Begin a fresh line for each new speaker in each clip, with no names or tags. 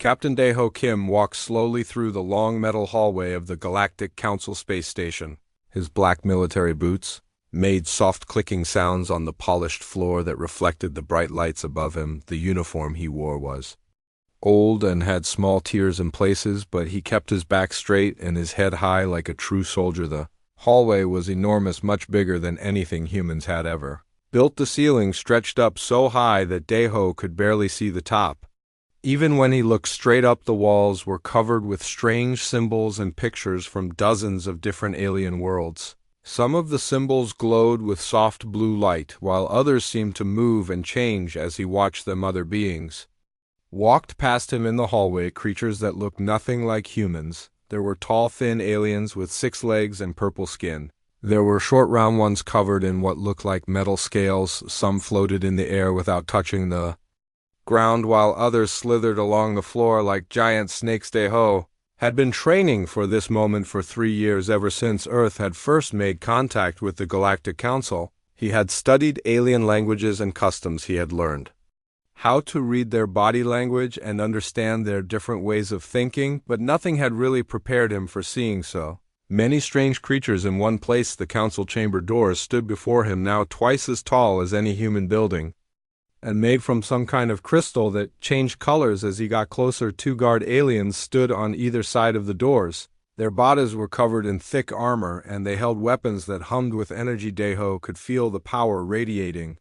Captain Daeho Kim walked slowly through the long metal hallway of the Galactic Council space station. His black military boots made soft clicking sounds on the polished floor that reflected the bright lights above him. The uniform he wore was old and had small tears in places, but he kept his back straight and his head high like a true soldier. The hallway was enormous, much bigger than anything humans had ever built. The ceiling stretched up so high that Daeho could barely see the top. Even when he looked straight up, the walls were covered with strange symbols and pictures from dozens of different alien worlds. Some of the symbols glowed with soft blue light, while others seemed to move and change as he watched them. Other beings walked past him in the hallway, creatures that looked nothing like humans. There were tall, thin aliens with 6 legs and purple skin. There were short, round ones covered in what looked like metal scales. Some floated in the air without touching the ground, while others slithered along the floor like giant snakes. Daeho had been training for this moment for 3 years, ever since Earth had first made contact with the Galactic Council. He had studied alien languages and customs. He had learned how to read their body language and understand their different ways of thinking, but nothing had really prepared him for seeing so many strange creatures in one place. The council chamber doors stood before him, now twice as tall as any human building, and made from some kind of crystal that changed colors as he got closer. 2 guard aliens stood on either side of the doors. Their bodies were covered in thick armor, and they held weapons that hummed with energy. Daeho could feel the power radiating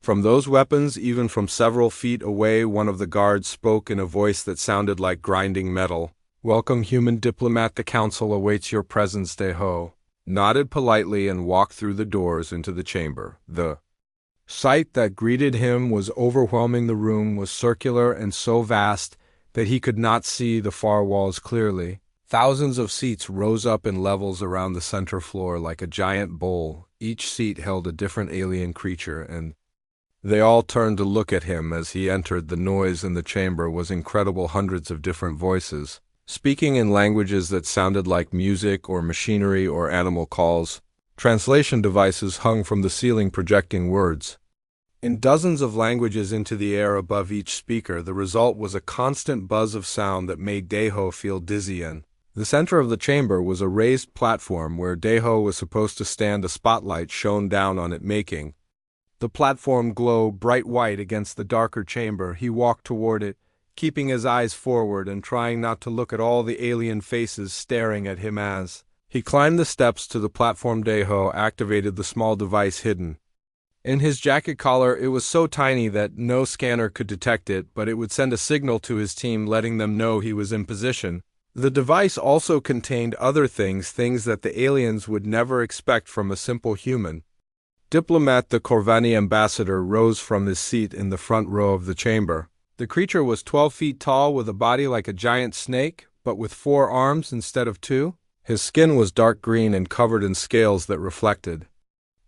from those weapons. Even from several feet away, one of the guards spoke in a voice that sounded like grinding metal. "Welcome, human diplomat. The council awaits your presence." Daeho nodded politely and walked through the doors into the chamber. The sight that greeted him was overwhelming. The room was circular and so vast that he could not see the far walls clearly. Thousands of seats rose up in levels around the center floor like a giant bowl. Each seat held a different alien creature, and they all turned to look at him as he entered. The noise in the chamber was incredible. Hundreds of different voices, speaking in languages that sounded like music or machinery or animal calls. Translation devices hung from the ceiling, projecting words in dozens of languages into the air above each speaker. The result was a constant buzz of sound that made Daeho feel dizzy. In the center of the chamber was a raised platform where Daeho was supposed to stand. A spotlight shone down on it, making the platform glow bright white against the darker chamber. He walked toward it, keeping his eyes forward and trying not to look at all the alien faces staring at him. As he climbed the steps to the platform, Daeho activated the small device hidden in his jacket collar. It was so tiny that no scanner could detect it, but it would send a signal to his team letting them know he was in position. The device also contained other things that the aliens would never expect from a simple human diplomat. The Corvani ambassador rose from his seat in the front row of the chamber. The creature was 12 feet tall, with a body like a giant snake, but with 4 arms instead of 2. His skin was dark green and covered in scales that reflected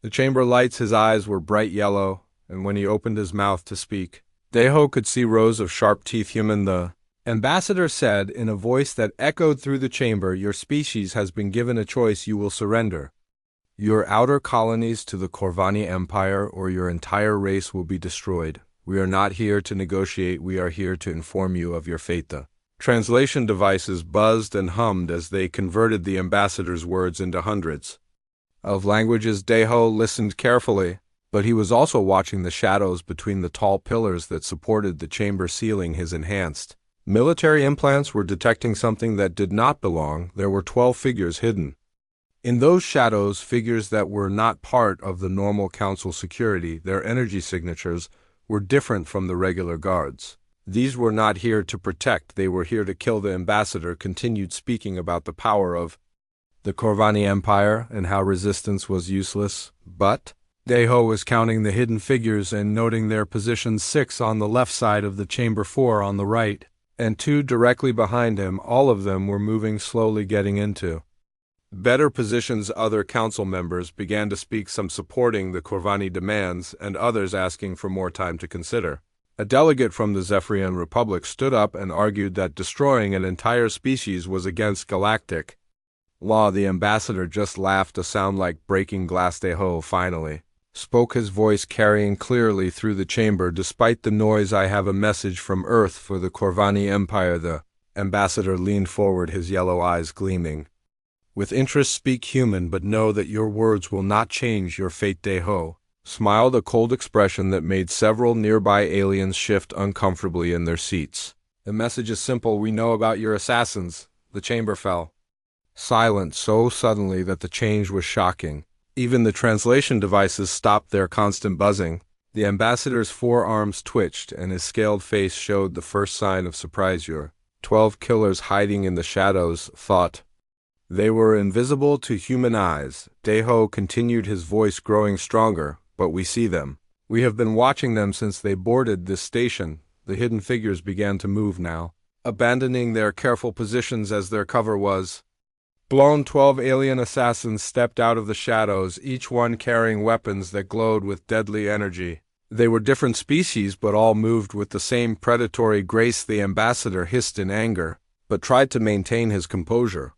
the chamber lights. His eyes were bright yellow, and when he opened his mouth to speak, Daeho could see rows of sharp teeth. "Human," the ambassador said in a voice that echoed through the chamber, "your species has been given a choice. You will surrender your outer colonies to the Corvani Empire, or your entire race will be destroyed. We are not here to negotiate. We are here to inform you of your fate." The translation devices buzzed and hummed as they converted the ambassador's words into hundreds of languages. Daeho listened carefully, but he was also watching the shadows between the tall pillars that supported the chamber ceiling. His enhanced military implants were detecting something that did not belong. There were 12 figures hidden in those shadows, figures that were not part of the normal council security. Their energy signatures were different from the regular guards. These were not here to protect, they were here to kill. The ambassador continued speaking about the power of the Corvani Empire and how resistance was useless. But Daeho was counting the hidden figures and noting their positions: 6 on the left side of the chamber, 4 on the right, and 2 directly behind him. All of them were moving slowly, getting into better positions. Other council members began to speak, some supporting the Corvani demands and others asking for more time to consider. A delegate from the Zephyrian Republic stood up and argued that destroying an entire species was against galactic law. The ambassador just laughed, a sound like breaking glass. Daeho finally spoke his voice carrying clearly through the chamber. Despite the noise, I have a message from Earth for the Corvani Empire. The ambassador leaned forward, his yellow eyes gleaming. With interest speak human, but know that your words will not change your fate. Deho smiled, a cold expression that made several nearby aliens shift uncomfortably in their seats. The message is simple. We know about your assassins. The chamber fell silent so suddenly that the change was shocking. Even the translation devices stopped their constant buzzing. The ambassador's forearms twitched, and his scaled face showed the first sign of surprise. Your 12 killers hiding in the shadows, thought. They were invisible to human eyes. Deho continued, his voice growing stronger. But we see them. We have been watching them since they boarded this station. The hidden figures began to move now, abandoning their careful positions as their cover was blown. 12 alien assassins stepped out of the shadows, each one carrying weapons that glowed with deadly energy. They were different species, but all moved with the same predatory grace. The ambassador hissed in anger, but tried to maintain his composure.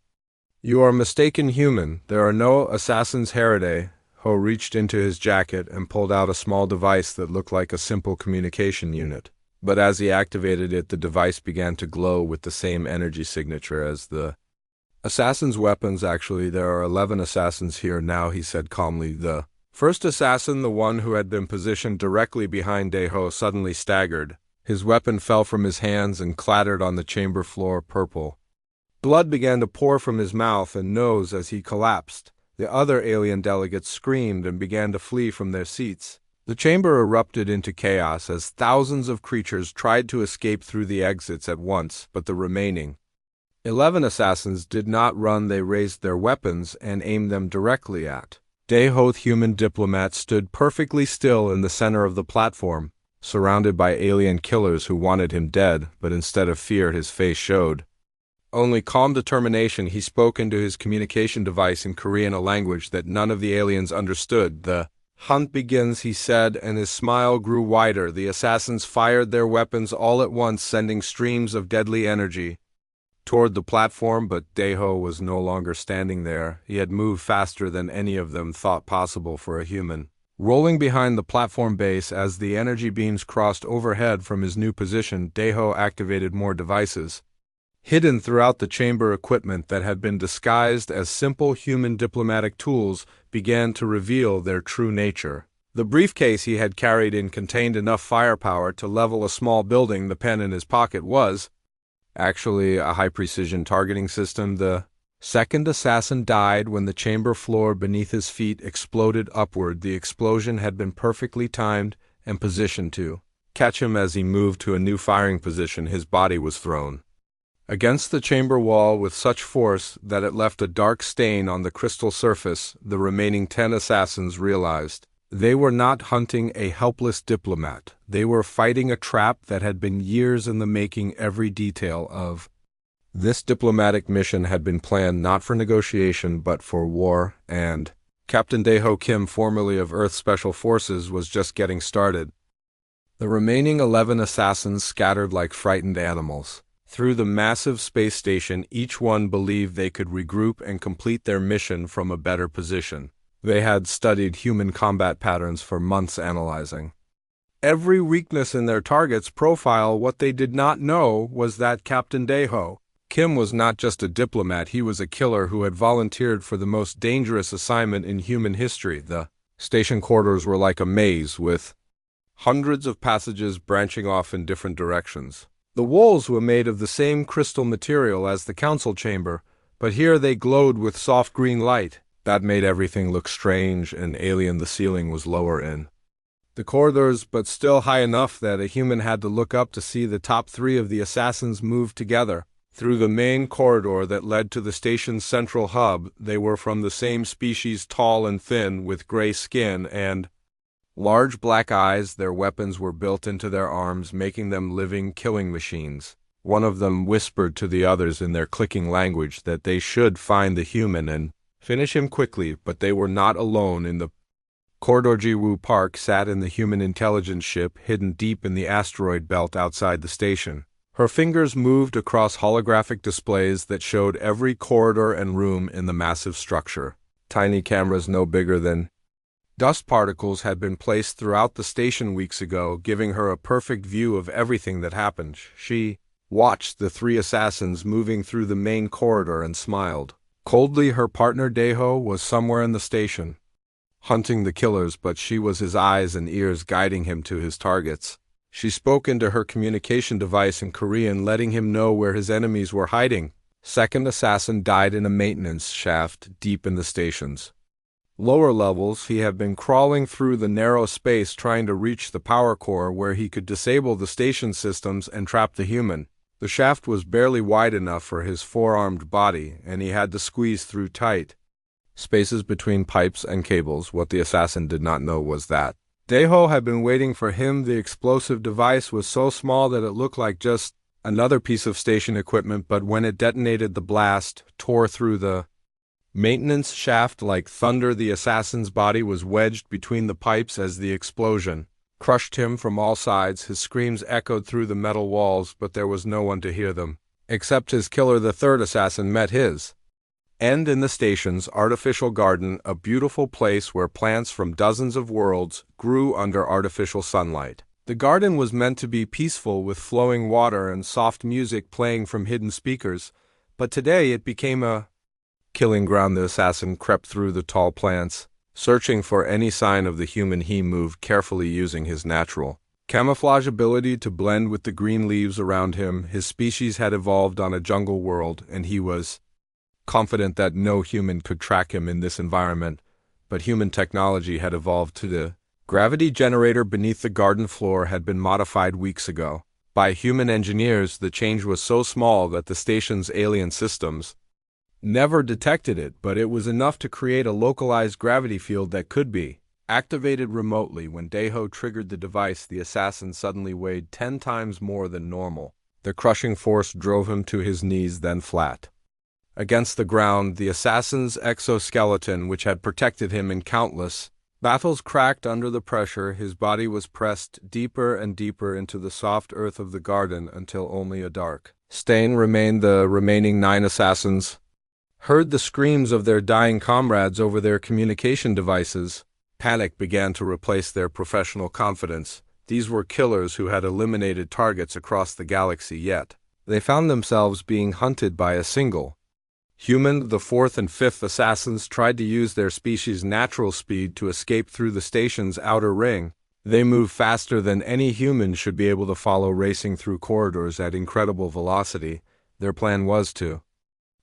You are mistaken, human. There are no assassins. Heraday Ho reached into his jacket and pulled out a small device that looked like a simple communication unit. But as he activated it, the device began to glow with the same energy signature as the assassin's weapons. Actually, there are 11 assassins here now, he said calmly. The first assassin, the one who had been positioned directly behind Deho, suddenly staggered. His weapon fell from his hands and clattered on the chamber floor. Purple blood began to pour from his mouth and nose as he collapsed. The other alien delegates screamed and began to flee from their seats. The chamber erupted into chaos as thousands of creatures tried to escape through the exits at once, but the remaining 11 assassins did not run. They raised their weapons and aimed them directly at Deho. The human diplomat stood perfectly still in the center of the platform, surrounded by alien killers who wanted him dead, but instead of fear, his face showed only calm determination. He spoke into his communication device in Korean, a language that none of the aliens understood. The hunt begins, he said, and his smile grew wider. The assassins fired their weapons all at once, sending streams of deadly energy toward the platform, but Deho was no longer standing there. He had moved faster than any of them thought possible for a human. Rolling behind the platform base as the energy beams crossed overhead from his new position, Deho activated more devices hidden throughout the chamber. Equipment that had been disguised as simple human diplomatic tools began to reveal their true nature. The briefcase he had carried in contained enough firepower to level a small building. The pen in his pocket was actually a high-precision targeting system. The second assassin died when the chamber floor beneath his feet exploded upward. The explosion had been perfectly timed and positioned to catch him as he moved to a new firing position. His body was thrown against the chamber wall with such force that it left a dark stain on the crystal surface. The remaining 10 assassins realized they were not hunting a helpless diplomat. They were fighting a trap that had been years in the making. Every detail of this diplomatic mission had been planned not for negotiation but for war, and Captain Deho Kim, formerly of Earth Special Forces, was just getting started. The remaining 11 assassins scattered like frightened animals through the massive space station. Each one believed they could regroup and complete their mission from a better position. They had studied human combat patterns for months, analyzing every weakness in their target's profile. What they did not know was that Captain Deho Kim was not just a diplomat, he was a killer who had volunteered for the most dangerous assignment in human history. The station corridors were like a maze, with hundreds of passages branching off in different directions. The walls were made of the same crystal material as the council chamber, but here they glowed with soft green light. That made everything look strange and alien. The ceiling was lower in the corridors, but still high enough that a human had to look up to see the top 3 of the assassins move together through the main corridor that led to the station's central hub. They were from the same species, tall and thin, with gray skin and large black eyes. Their weapons were built into their arms, making them living killing machines. One of them whispered to the others in their clicking language that they should find the human and finish him quickly, but they were not alone in the corridor. Jiwoo Park sat in the human intelligence ship hidden deep in the asteroid belt outside the station. Her fingers moved across holographic displays that showed every corridor and room in the massive structure. Tiny cameras no bigger than Dust particles had been placed throughout the station weeks ago, giving her a perfect view of everything that happened. She watched the three assassins moving through the main corridor and smiled. Coldly, her partner Deho was somewhere in the station, hunting the killers, but she was his eyes and ears guiding him to his targets. She spoke into her communication device in Korean, letting him know where his enemies were hiding. Second assassin died in a maintenance shaft deep in the stations. Lower levels, he had been crawling through the narrow space trying to reach the power core where he could disable the station systems and trap the human. The shaft was barely wide enough for his four-armed body, and he had to squeeze through tight spaces between pipes and cables. What the assassin did not know was that Deho had been waiting for him. The explosive device was so small that it looked like just another piece of station equipment, but when it detonated, the blast tore through the maintenance shaft like thunder. The assassin's body was wedged between the pipes as the explosion crushed him from all sides. His screams echoed through the metal walls, but there was no one to hear them, except his killer. The third assassin met his end in the station's artificial garden, a beautiful place where plants from dozens of worlds grew under artificial sunlight. The garden was meant to be peaceful, with flowing water and soft music playing from hidden speakers, but today it became a killing ground. The assassin crept through the tall plants, searching for any sign of the human. He moved carefully, using his natural camouflage ability to blend with the green leaves around him. His species had evolved on a jungle world, and he was confident that no human could track him in this environment. But human technology had evolved to the gravity generator beneath the garden floor had been modified weeks ago by human engineers. The change was so small that the station's alien systems never detected it, but it was enough to create a localized gravity field that could be activated remotely. When Deho triggered the device, the assassin suddenly weighed 10 times more than normal. The crushing force drove him to his knees, then flat against the ground. The assassin's exoskeleton, which had protected him in countless battles, cracked under the pressure. His body was pressed deeper and deeper into the soft earth of the garden until only a dark stain remained. The remaining 9 assassins heard the screams of their dying comrades over their communication devices. Panic began to replace their professional confidence. These were killers who had eliminated targets across the galaxy, yet they found themselves being hunted by a single human. The 4th and 5th assassins tried to use their species' natural speed to escape through the station's outer ring. They moved faster than any human should be able to follow, racing through corridors at incredible velocity. Their plan was to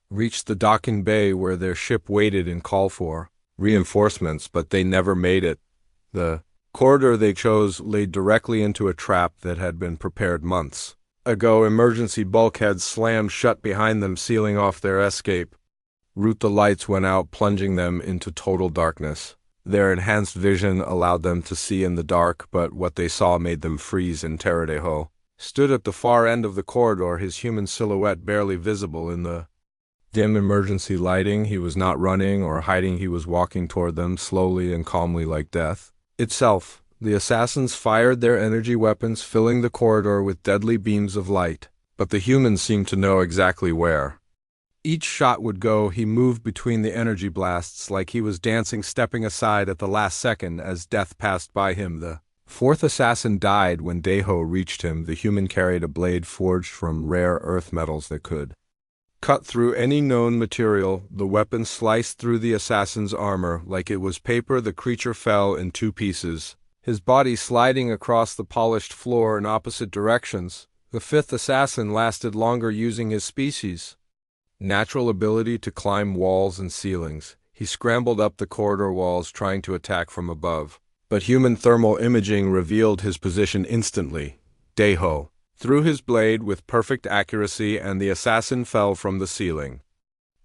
reach the docking bay where their ship waited and call for reinforcements, but they never made it. The corridor they chose led directly into a trap that had been prepared months ago. Emergency bulkheads slammed shut behind them, sealing off their escape route. The lights went out, plunging them into total darkness. Their enhanced vision allowed them to see in the dark, but what they saw made them freeze in terror. Deho stood at the far end of the corridor, his human silhouette barely visible in the dim emergency lighting. He was not running or hiding. He was walking toward them, slowly and calmly, like death itself. The assassins fired their energy weapons, filling the corridor with deadly beams of light, but the humans seemed to know exactly where each shot would go. He moved between the energy blasts like he was dancing, stepping aside at the last second as death passed by him. The 4th assassin died when Deho reached him. The human carried a blade forged from rare earth metals that could cut through any known material. The weapon sliced through the assassin's armor like it was paper. The creature fell in 2 pieces, his body sliding across the polished floor in opposite directions. The 5th assassin lasted longer, using his species' natural ability to climb walls and ceilings. He scrambled up the corridor walls, trying to attack from above, but human thermal imaging revealed his position instantly. Deho threw his blade with perfect accuracy, and the assassin fell from the ceiling,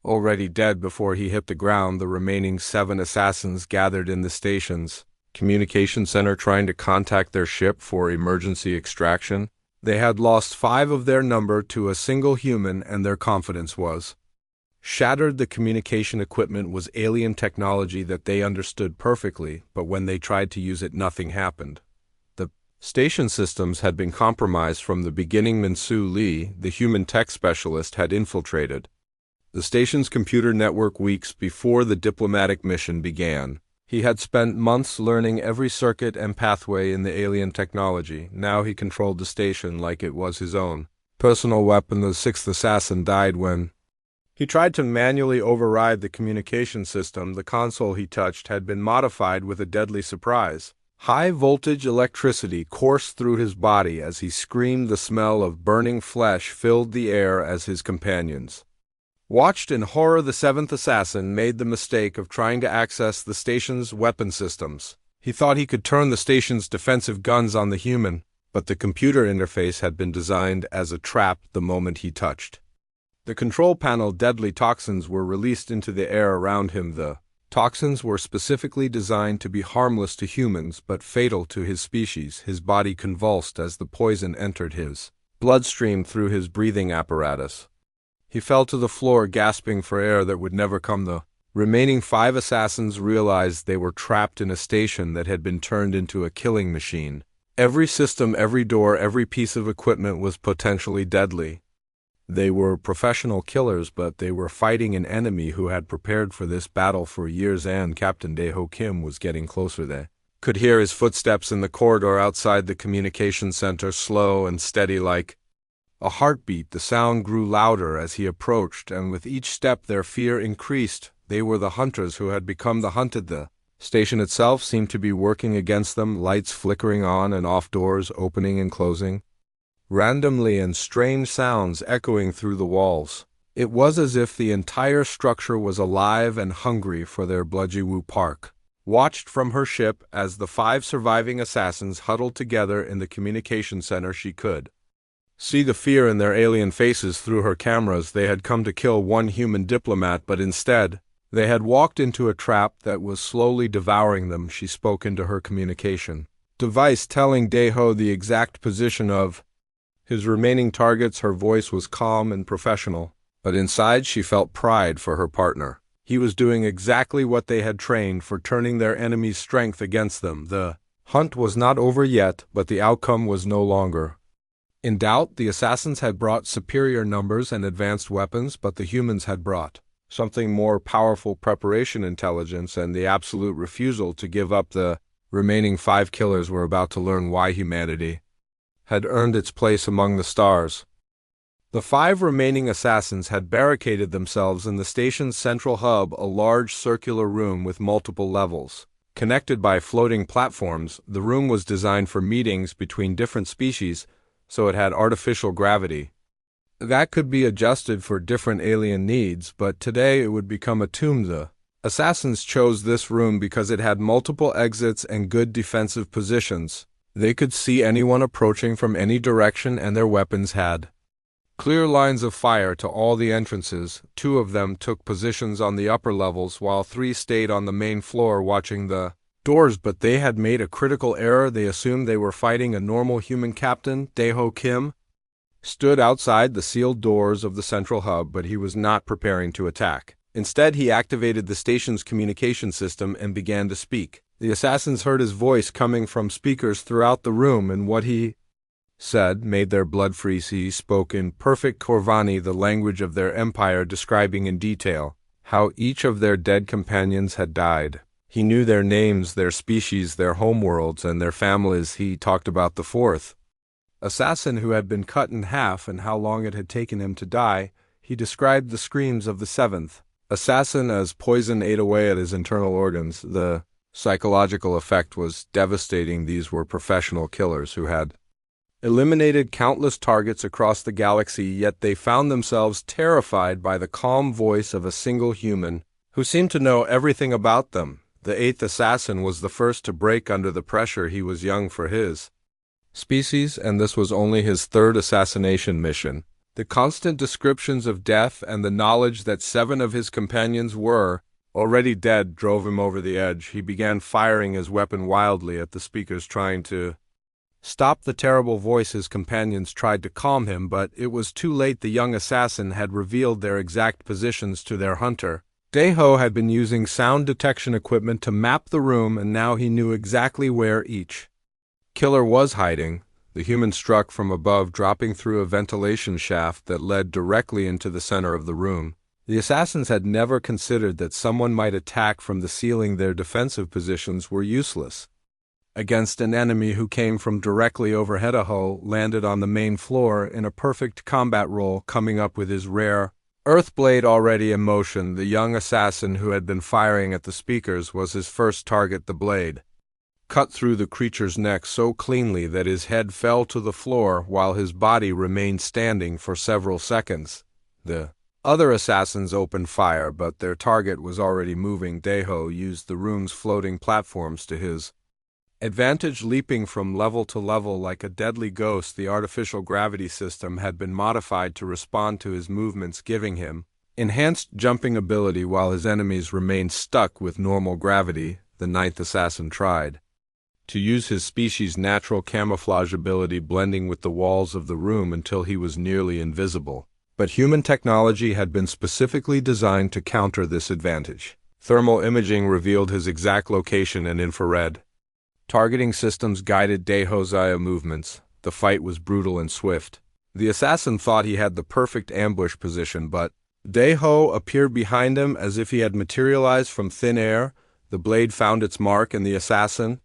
already dead before he hit the ground. The remaining 7 assassins gathered in the station's communication center, trying to contact their ship for emergency extraction. They had lost 5 of their number to a single human, and their confidence was shattered. The communication equipment was alien technology that they understood perfectly, but when they tried to use it, nothing happened. The station systems had been compromised from the beginning. Minsu Lee, the human tech specialist, had infiltrated the station's computer network weeks before the diplomatic mission began. He had spent months learning every circuit and pathway in the alien technology. Now he controlled the station like it was his own personal weapon. The sixth assassin died when he tried to manually override the communication system. The console he touched had been modified with a deadly surprise. High-voltage electricity coursed through his body as he screamed. The smell of burning flesh filled the air as his companions watched in horror. The seventh assassin made the mistake of trying to access the station's weapon systems. He thought he could turn the station's defensive guns on the human, but the computer interface had been designed as a trap the moment he touched the control panel. Deadly toxins were released into the air around him. The toxins were specifically designed to be harmless to humans but fatal to his species. His body convulsed as the poison entered his bloodstream through his breathing apparatus. He fell to the floor, gasping for air that would never come. The remaining 5 assassins realized they were trapped in a station that had been turned into a killing machine. Every system, every door, every piece of equipment was potentially deadly. They were professional killers, but they were fighting an enemy who had prepared for this battle for years, and Captain Dae-ho Kim was getting closer. They could hear his footsteps in the corridor outside the communication center, slow and steady like a heartbeat. The sound grew louder as he approached, and with each step their fear increased. They were the hunters who had become the hunted. The station itself seemed to be working against them, lights flickering on and off, doors opening and closing randomly, and strange sounds echoing through the walls. It was as if the entire structure was alive and hungry for their Bludgewu Park. Watched from her ship as the 5 surviving assassins huddled together in the communication center, she could see the fear in their alien faces through her cameras. They had come to kill one human diplomat, but instead, they had walked into a trap that was slowly devouring them. She spoke into her communication device, telling Dae-ho the exact position of his remaining targets. Her voice was calm and professional, but inside she felt pride for her partner. He was doing exactly what they had trained for, turning their enemy's strength against them. The hunt was not over yet, but the outcome was no longer in doubt. The assassins had brought superior numbers and advanced weapons, but the humans had brought something more powerful: preparation, intelligence, and the absolute refusal to give up. The remaining 5 killers were about to learn why humanity had earned its place among the stars. The 5 remaining assassins had barricaded themselves in the station's central hub, a large circular room with multiple levels. Connected by floating platforms, the room was designed for meetings between different species, so it had artificial gravity that could be adjusted for different alien needs, but today it would become a tomb. The assassins chose this room because it had multiple exits and good defensive positions. They could see anyone approaching from any direction, and their weapons had clear lines of fire to all the entrances. 2 of them took positions on the upper levels, while 3 stayed on the main floor watching the doors. But they had made a critical error. They assumed they were fighting a normal human. Captain Dae-ho Kim stood outside the sealed doors of the central hub, but he was not preparing to attack. Instead, he activated the station's communication system and began to speak. The assassins heard his voice coming from speakers throughout the room, and what he said made their blood freeze. He spoke in perfect Korvani, the language of their empire, describing in detail how each of their dead companions had died. He knew their names, their species, their homeworlds, and their families. He talked about the 4th assassin who had been cut in half and how long it had taken him to die. He described the screams of the 7th assassin as poison ate away at his internal organs. The psychological effect was devastating. These were professional killers who had eliminated countless targets across the galaxy, yet they found themselves terrified by the calm voice of a single human who seemed to know everything about them. The 8th assassin was the first to break under the pressure. He was young for his species, and this was only his 3rd assassination mission. The constant descriptions of death and the knowledge that 7 of his companions were already dead drove him over the edge. He began firing his weapon wildly at the speakers, trying to stop the terrible voice. His companions tried to calm him, but it was too late. The young assassin had revealed their exact positions to their hunter. Dae-ho had been using sound detection equipment to map the room, and now he knew exactly where each killer was hiding. The human struck from above, dropping through a ventilation shaft that led directly into the center of the room. The assassins had never considered that someone might attack from the ceiling. Their defensive positions were useless. Against an enemy who came from directly overhead, Ho landed on the main floor in a perfect combat role, coming up with his rare Earthblade already in motion. The young assassin who had been firing at the speakers was his first target. The blade cut through the creature's neck so cleanly that his head fell to the floor while his body remained standing for several seconds. The other assassins opened fire, but their target was already moving. Deho used the room's floating platforms to his advantage, leaping from level to level like a deadly ghost. The artificial gravity system had been modified to respond to his movements, giving him enhanced jumping ability while his enemies remained stuck with normal gravity. The ninth assassin tried to use his species' natural camouflage ability, blending with the walls of the room until he was nearly invisible. But human technology had been specifically designed to counter this advantage. Thermal imaging revealed his exact location, and infrared targeting systems guided Deho's movements. The fight was brutal and swift. The assassin thought he had the perfect ambush position, but Deho appeared behind him as if he had materialized from thin air. The blade found its mark, and the assassin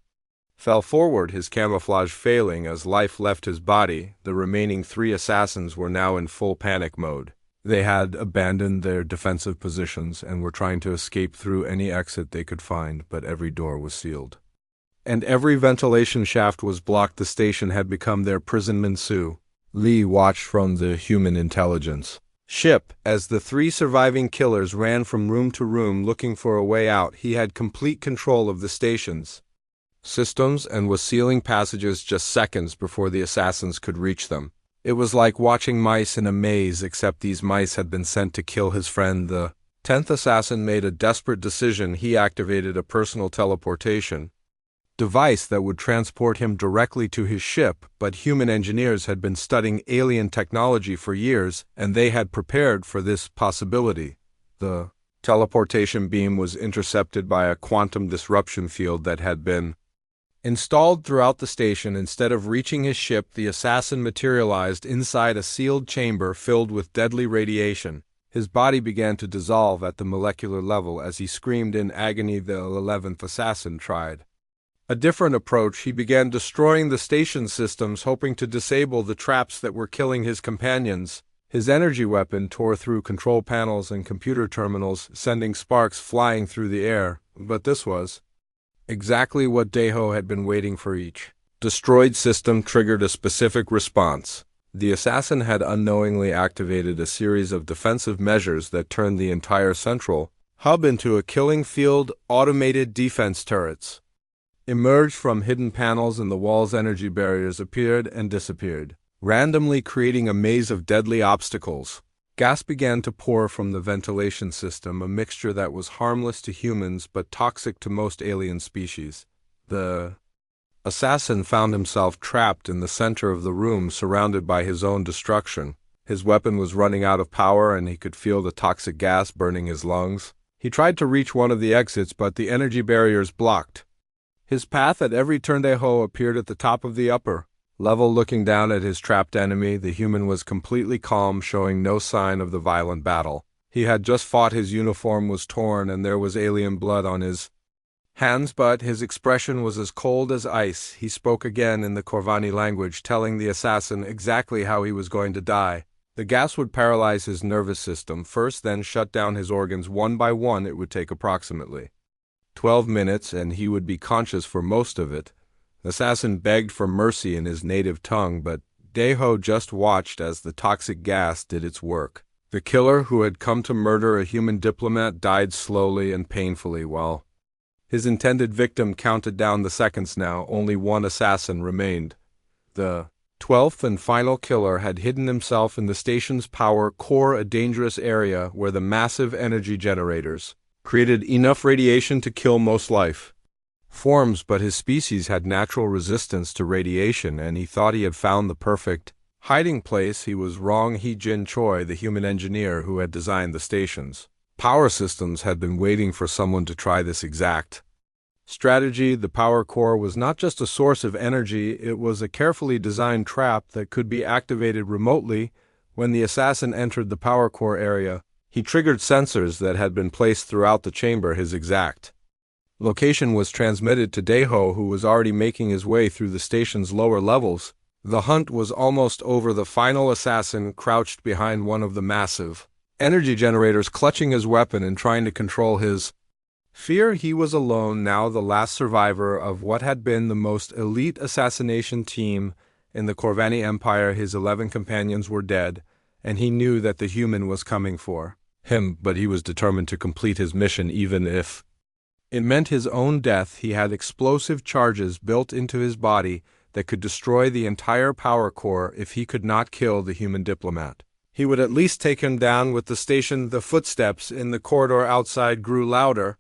fell forward, his camouflage failing as life left his body. The remaining three assassins were now in full panic mode. They had abandoned their defensive positions and were trying to escape through any exit they could find, but every door was sealed and every ventilation shaft was blocked. The station had become their prison. Minsu Lee watched from the human intelligence ship as the three surviving killers ran from room to room looking for a way out. He had complete control of the station's systems and was sealing passages just seconds before the assassins could reach them. It was like watching mice in a maze, except these mice had been sent to kill his friend. The 10th assassin made a desperate decision. He activated a personal teleportation device that would transport him directly to his ship, but human engineers had been studying alien technology for years, and they had prepared for this possibility. The teleportation beam was intercepted by a quantum disruption field that had been installed throughout the station. Instead of reaching his ship, the assassin materialized inside a sealed chamber filled with deadly radiation. His body began to dissolve at the molecular level as he screamed in agony. The 11th assassin tried a different approach. He began destroying the station systems, hoping to disable the traps that were killing his companions. His energy weapon tore through control panels and computer terminals, sending sparks flying through the air. But this was exactly what Deho had been waiting for. Each destroyed system triggered a specific response. The assassin had unknowingly activated a series of defensive measures that turned the entire central hub into a killing field. Automated defense turrets emerged from hidden panels in the walls. Energy barriers appeared and disappeared, randomly creating a maze of deadly obstacles. Gas began to pour from the ventilation system, a mixture that was harmless to humans but toxic to most alien species. The assassin found himself trapped in the center of the room, surrounded by his own destruction. His weapon was running out of power, and he could feel the toxic gas burning his lungs. He tried to reach one of the exits, but the energy barriers blocked his path. At every turn, Deho appeared at the top of the upper level, looking down at his trapped enemy. The human was completely calm, showing no sign of the violent battle. He had just fought. His uniform was torn, and there was alien blood on his hands, but his expression was as cold as ice. He spoke again in the Corvani language, telling the assassin exactly how he was going to die. The gas would paralyze his nervous system first, then shut down his organs one by one. It would take approximately 12 minutes, and he would be conscious for most of it. The assassin begged for mercy in his native tongue, but Deho just watched as the toxic gas did its work. The killer, who had come to murder a human diplomat, died slowly and painfully while his intended victim counted down the seconds. Now only one assassin remained. The 12th and final killer had hidden himself in the station's power core, a dangerous area where the massive energy generators created enough radiation to kill most life forms, but his species had natural resistance to radiation, and he thought he had found the perfect hiding place. He was wrong. He Jin Choi, the human engineer who had designed the station's power systems, had been waiting for someone to try this exact strategy. The power core was not just a source of energy, it was a carefully designed trap that could be activated remotely. When the assassin entered the power core area, He triggered sensors that had been placed throughout the chamber. His exact location was transmitted to Daeho, who was already making his way through the station's lower levels. The hunt was almost over. The final assassin crouched behind one of the massive energy generators, clutching his weapon and trying to control his fear. He was alone now, the last survivor of what had been the most elite assassination team in the Corvani Empire. His 11 companions were dead, and he knew that the human was coming for him, but he was determined to complete his mission even if it meant his own death. He had explosive charges built into his body that could destroy the entire power core if he could not kill the human diplomat. He would at least take him down with the station. The footsteps in the corridor outside grew louder,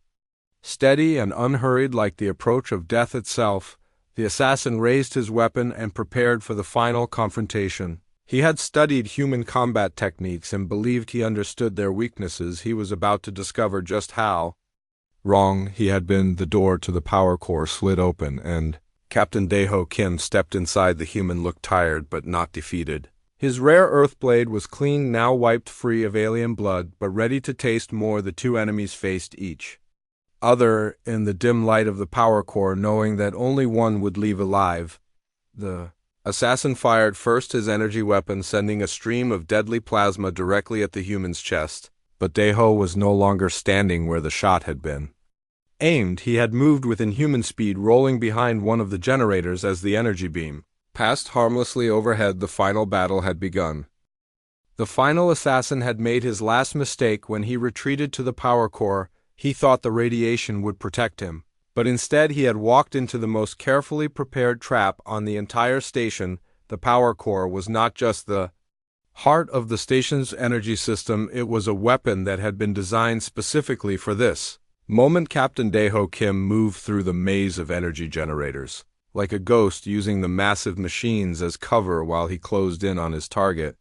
steady and unhurried like the approach of death itself. The assassin raised his weapon and prepared for the final confrontation. He had studied human combat techniques and believed he understood their weaknesses. He was about to discover just how wrong he had been. The door to the power core slid open, and Captain Daeho Kim stepped inside. The human looked tired but not defeated. His rare earth blade was clean, now wiped free of alien blood, but ready to taste more. The two enemies faced each other in the dim light of the power core, knowing that only one would leave alive. The assassin fired first his energy weapon, sending a stream of deadly plasma directly at the human's chest. But Daeho was no longer standing where the shot had been aimed. He had moved with inhuman speed, rolling behind one of the generators as the energy beam passed harmlessly overhead. The final battle had begun. The final assassin had made his last mistake when he retreated to the power core. He thought the radiation would protect him, but instead he had walked into the most carefully prepared trap on the entire station. The power core was not just the heart of the station's energy system, it was a weapon that had been designed specifically for this moment. Captain Daeho Kim moved through the maze of energy generators, like a ghost, using the massive machines as cover while he closed in on his target.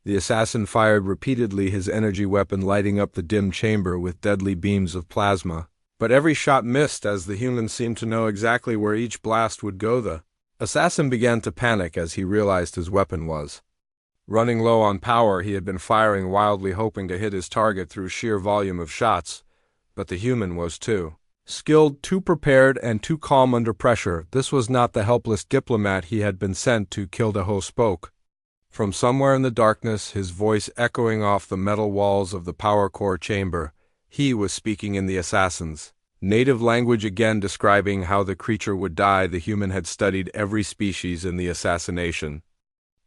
The assassin fired repeatedly, his energy weapon lighting up the dim chamber with deadly beams of plasma. But every shot missed, as the human seemed to know exactly where each blast would go. The assassin began to panic as he realized his weapon was running low on power. He had been firing wildly, hoping to hit his target through sheer volume of shots, but the human was too skilled, too prepared, and too calm under pressure. This was not the helpless diplomat he had been sent to kill. Daeho spoke from somewhere in the darkness, his voice echoing off the metal walls of the power core chamber. He was speaking in the assassin's native language again, describing how the creature would die. The human had studied every species in the assassination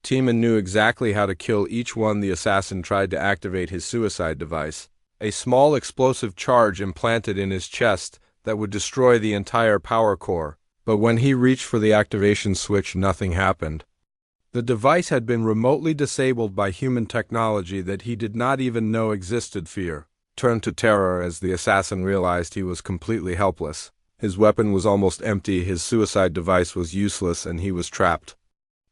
team and knew exactly how to kill each one. The assassin tried to activate his suicide device, a small explosive charge implanted in his chest that would destroy the entire power core. But when he reached for the activation switch, nothing happened. The device had been remotely disabled by human technology that he did not even know existed. Fear turned to terror as the assassin realized he was completely helpless. His weapon was almost empty, his suicide device was useless, and he was trapped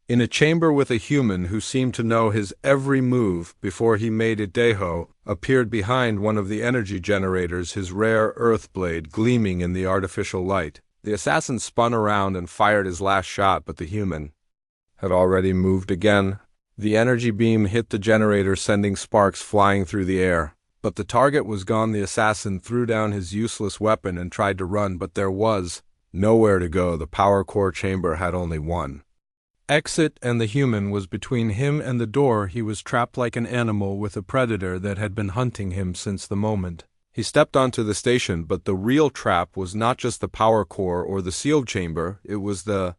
in a chamber with a human who seemed to know his every move. Before he made it, Daeho appeared behind one of the energy generators, his rare earth blade gleaming in the artificial light. The assassin spun around and fired his last shot, but the human had already moved again. The energy beam hit the generator, sending sparks flying through the air. But the target was gone. The assassin threw down his useless weapon and tried to run, but there was nowhere to go. The power core chamber had only one exit, and the human was between him and the door. He was trapped like an animal with a predator that had been hunting him since the moment he stepped onto the station. But the real trap was not just the power core or the sealed chamber, it was the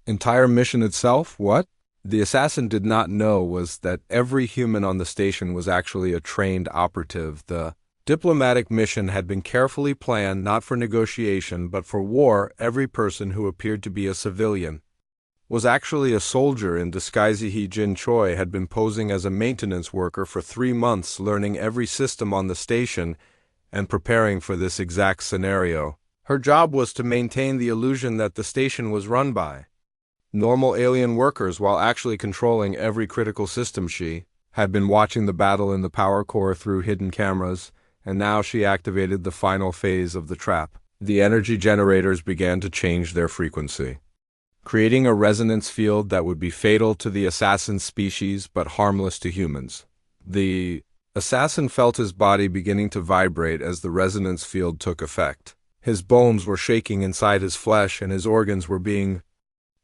entire mission itself. What the assassin did not know was that every human on the station was actually a trained operative. The diplomatic mission had been carefully planned, not for negotiation, but for war. Every person who appeared to be a civilian was actually a soldier in disguise. Jin Choi had been posing as a maintenance worker for 3 months, learning every system on the station and preparing for this exact scenario. Her job was to maintain the illusion that the station was run by normal alien workers while actually controlling every critical system. She had been watching the battle in the power core through hidden cameras, and now she activated the final phase of the trap. The energy generators began to change their frequency, creating a resonance field that would be fatal to the assassin species but harmless to humans. The Assassin felt his body beginning to vibrate as the resonance field took effect. His bones were shaking inside his flesh and his organs were being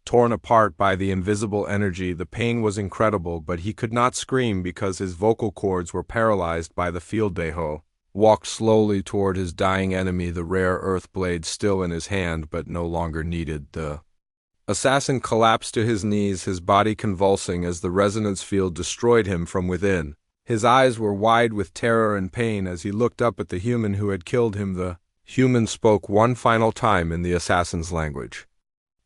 torn apart by the invisible energy. The pain was incredible, but he could not scream because his vocal cords were paralyzed by the field. Deho walked slowly toward his dying enemy, the rare earth blade still in his hand but no longer needed. The assassin collapsed to his knees, his body convulsing as the resonance field destroyed him from within. His eyes were wide with terror and pain as he looked up at the human who had killed him. The human spoke one final time in the assassin's language,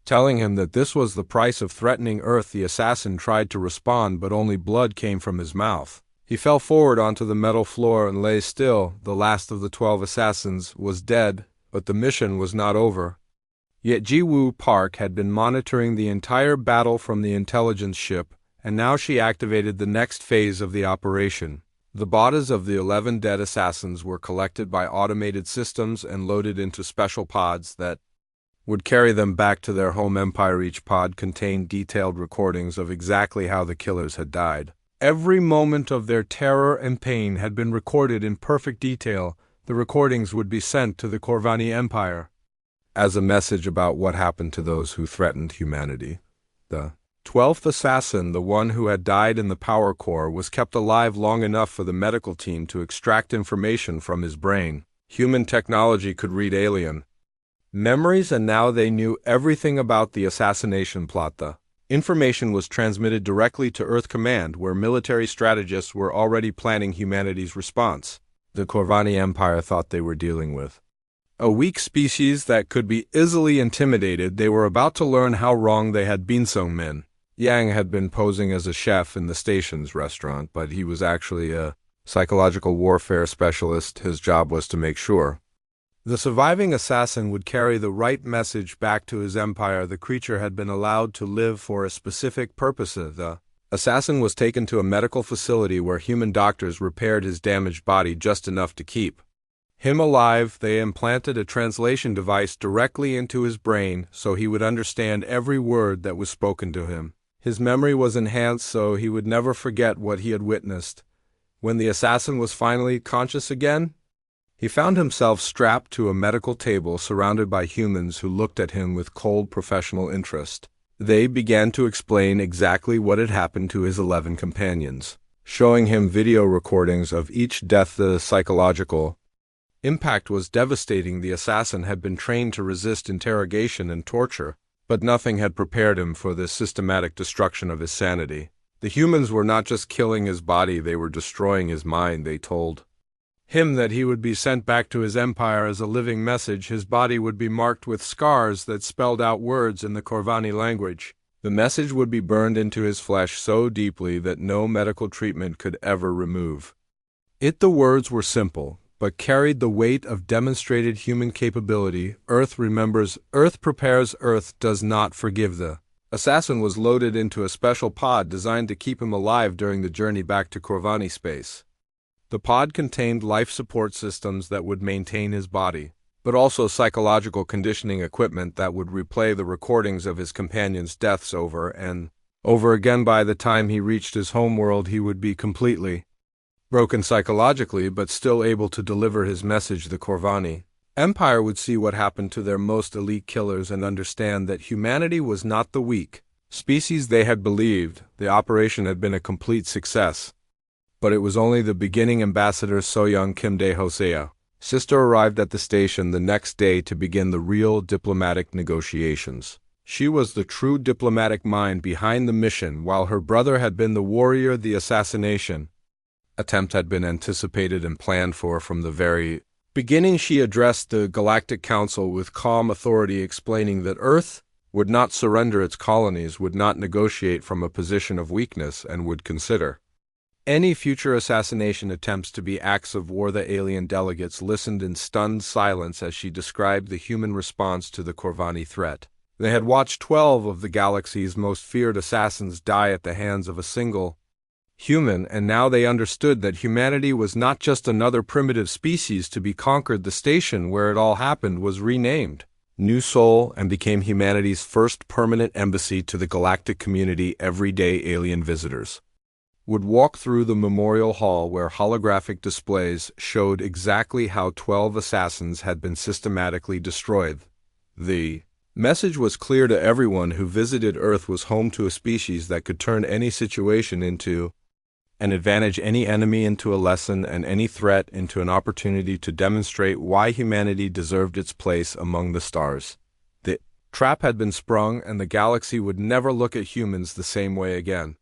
telling him that this was the price of threatening Earth. The assassin tried to respond, but only blood came from his mouth. He fell forward onto the metal floor and lay still. The last of the 12 assassins was dead, but the mission was not over. Yet Jiwoo Park had been monitoring the entire battle from the intelligence ship, and now she activated the next phase of the operation. The bodies of the 11 dead assassins were collected by automated systems and loaded into special pods that would carry them back to their home empire. Each pod contained detailed recordings of exactly how the killers had died. Every moment of their terror and pain had been recorded in perfect detail. The recordings would be sent to the Corvani Empire as a message about what happened to those who threatened humanity. The 12th assassin, the one who had died in the power core, was kept alive long enough for the medical team to extract information from his brain. Human technology could read alien memories, and now they knew everything about the assassination plot. The information was transmitted directly to Earth Command, where military strategists were already planning humanity's response. The Corvani Empire thought they were dealing with a weak species that could be easily intimidated. They were about to learn how wrong they had been. Song Min Yang had been posing as a chef in the station's restaurant, but he was actually a psychological warfare specialist. His job was to make sure the surviving assassin would carry the right message back to his empire. The creature had been allowed to live for a specific purpose. The assassin was taken to a medical facility where human doctors repaired his damaged body just enough to keep him alive. They implanted a translation device directly into his brain so he would understand every word that was spoken to him. His memory was enhanced so he would never forget what he had witnessed. When the assassin was finally conscious again, he found himself strapped to a medical table surrounded by humans who looked at him with cold professional interest. They began to explain exactly what had happened to his 11 companions, showing him video recordings of each death. The psychological impact was devastating. The assassin had been trained to resist interrogation and torture, but nothing had prepared him for this systematic destruction of his sanity. The humans were not just killing his body, they were destroying his mind. They told him that he would be sent back to his empire as a living message. His body would be marked with scars that spelled out words in the Corvani language. The message would be burned into his flesh so deeply that no medical treatment could ever remove it. The words were simple, but carried the weight of demonstrated human capability. Earth remembers, Earth prepares, Earth does not forgive. The assassin was loaded into a special pod designed to keep him alive during the journey back to Corvani space. The pod contained life support systems that would maintain his body, but also psychological conditioning equipment that would replay the recordings of his companions' deaths over and over again. By the time he reached his homeworld, he would be completely broken psychologically, but still able to deliver his message. The Corvani Empire would see what happened to their most elite killers and understand that humanity was not the weak species they had believed. The operation had been a complete success, but it was only the beginning. Ambassador Soyoung Kim Dae-hosea sister arrived at the station the next day to begin the real diplomatic negotiations. She was the true diplomatic mind behind the mission, while her brother had been the warrior. The assassination attempt had been anticipated and planned for from the very beginning. She addressed the Galactic Council with calm authority, explaining that Earth would not surrender its colonies, would not negotiate from a position of weakness, and would consider any future assassination attempts to be acts of war. The alien delegates listened in stunned silence as she described the human response to the Corvani threat. They had watched 12 of the galaxy's most feared assassins die at the hands of a single human, and now they understood that humanity was not just another primitive species to be conquered. The station where it all happened was renamed New Sol and became humanity's first permanent embassy to the galactic community. Everyday alien visitors would walk through the memorial hall where holographic displays showed exactly how 12 assassins had been systematically destroyed. The message was clear to everyone who visited Earth was home to a species that could turn any situation into an advantage, any enemy into a lesson, and any threat into an opportunity to demonstrate why humanity deserved its place among the stars. The trap had been sprung, and the galaxy would never look at humans the same way again.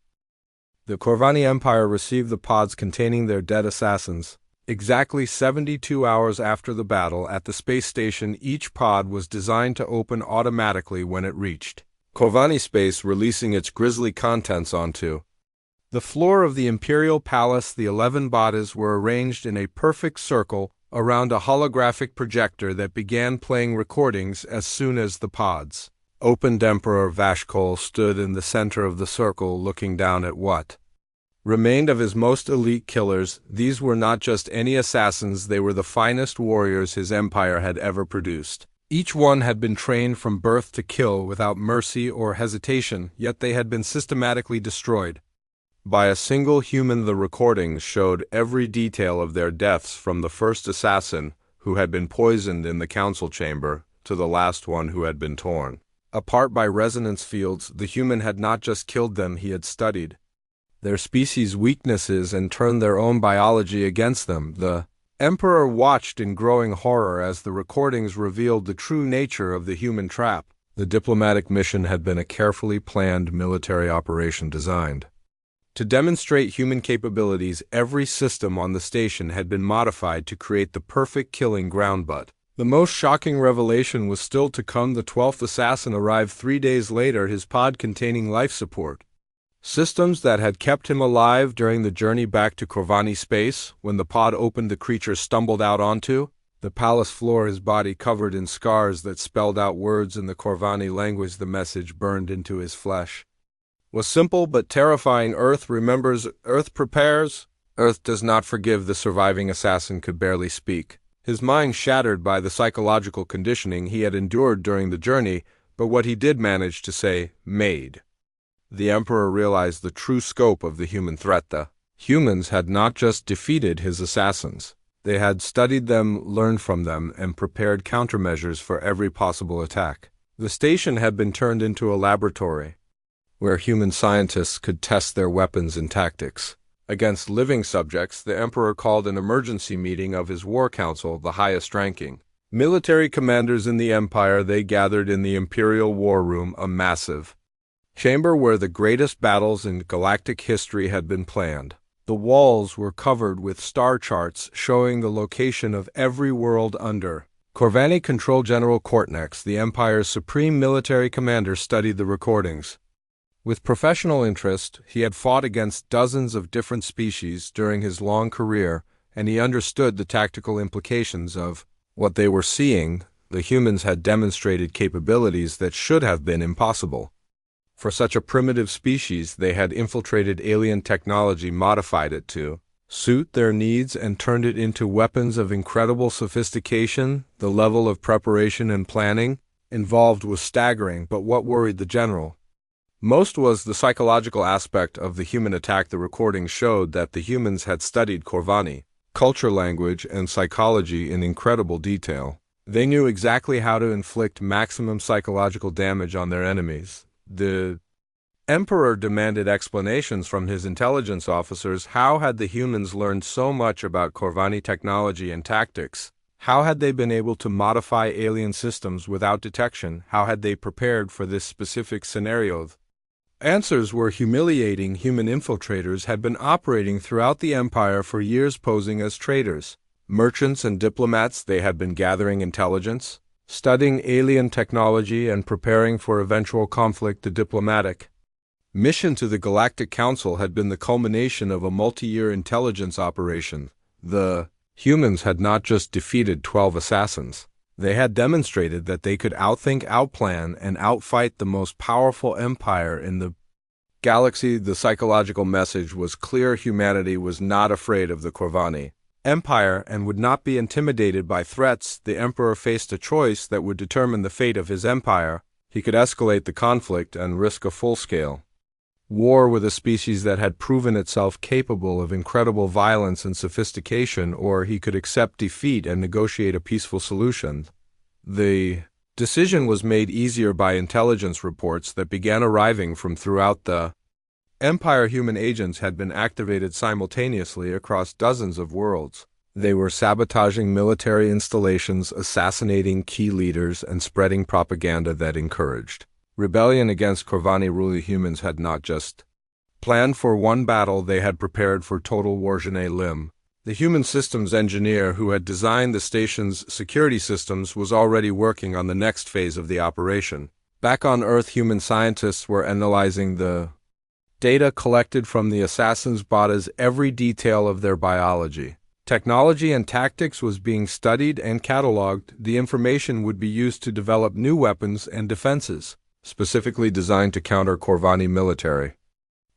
The Corvani Empire received the pods containing their dead assassins. Exactly 72 hours after the battle at the space station, each pod was designed to open automatically when it reached Corvani space, releasing its grisly contents onto the floor of the Imperial Palace. The 11 bodies were arranged in a perfect circle around a holographic projector that began playing recordings as soon as the pods opened. Emperor Vashkol stood in the center of the circle, looking down at what remained of his most elite killers. These were not just any assassins, they were the finest warriors his empire had ever produced. Each one had been trained from birth to kill without mercy or hesitation, yet they had been systematically destroyed by a single human. The recordings showed every detail of their deaths, from the first assassin, who had been poisoned in the council chamber, to the last one who had been torn apart by resonance fields. The human had not just killed them, he had studied their species' weaknesses and turned their own biology against them. The Emperor watched in growing horror as the recordings revealed the true nature of the human trap. The diplomatic mission had been a carefully planned military operation designed to demonstrate human capabilities. Every system on the station had been modified to create the perfect killing ground, but the most shocking revelation was still to come. The 12th assassin arrived 3 days later, his pod containing life support systems that had kept him alive during the journey back to Corvani space. When the pod opened, the creature stumbled out onto the palace floor, his body covered in scars that spelled out words in the Corvani language. The message burned into his flesh was simple but terrifying. Earth remembers, Earth prepares, Earth does not forgive. The surviving assassin could barely speak, his mind shattered by the psychological conditioning he had endured during the journey, but what he did manage to say made the Emperor realized the true scope of the human threat. The humans had not just defeated his assassins, they had studied them, learned from them, and prepared countermeasures for every possible attack. The station had been turned into a laboratory where human scientists could test their weapons and tactics against living subjects. The Emperor called an emergency meeting of his war council, the highest-ranking military commanders in the Empire. They gathered in the Imperial War Room, a massive chamber where the greatest battles in galactic history had been planned. The walls were covered with star charts showing the location of every world under Corvani control. General Kortnex, the Empire's supreme military commander, studied the recordings with professional interest. He had fought against dozens of different species during his long career, and he understood the tactical implications of what they were seeing. The humans had demonstrated capabilities that should have been impossible for such a primitive species. They had infiltrated alien technology, modified it to suit their needs, and turned it into weapons of incredible sophistication. The level of preparation and planning involved was staggering, but what worried the general most was the psychological aspect of the human attack. The recordings showed that the humans had studied Corvani culture, language, and psychology in incredible detail. They knew exactly how to inflict maximum psychological damage on their enemies. The Emperor demanded explanations from his intelligence officers. How had the humans learned so much about Corvani technology and tactics? How had they been able to modify alien systems without detection? How had they prepared for this specific scenario? Answers were humiliating. Human infiltrators had been operating throughout the Empire for years, posing as traitors, merchants, and diplomats. They had been gathering intelligence, studying alien technology, and preparing for eventual conflict. The diplomatic mission to the Galactic Council had been the culmination of a multi-year intelligence operation. The humans had not just defeated 12 assassins. They had demonstrated that they could outthink, outplan, and outfight the most powerful empire in the galaxy. The psychological message was clear. Humanity was not afraid of the Corvani Empire and would not be intimidated by threats. The Emperor faced a choice that would determine the fate of his empire. He could escalate the conflict and risk a full-scale War with a species that had proven itself capable of incredible violence and sophistication, or he could accept defeat and negotiate a peaceful solution. The decision was made easier by intelligence reports that began arriving from throughout the Empire. Human agents had been activated simultaneously across dozens of worlds. They were sabotaging military installations, assassinating key leaders, and spreading propaganda that encouraged rebellion against Corvani rule. Humans had not just planned for one battle, they had prepared for total war. Jene Lim, the human systems engineer who had designed the station's security systems, was already working on the next phase of the operation. Back on Earth, human scientists were analyzing the data collected from the assassins' bodies, every detail of their biology, technology, and tactics was being studied and cataloged. The information would be used to develop new weapons and defenses, specifically designed to counter Corvani military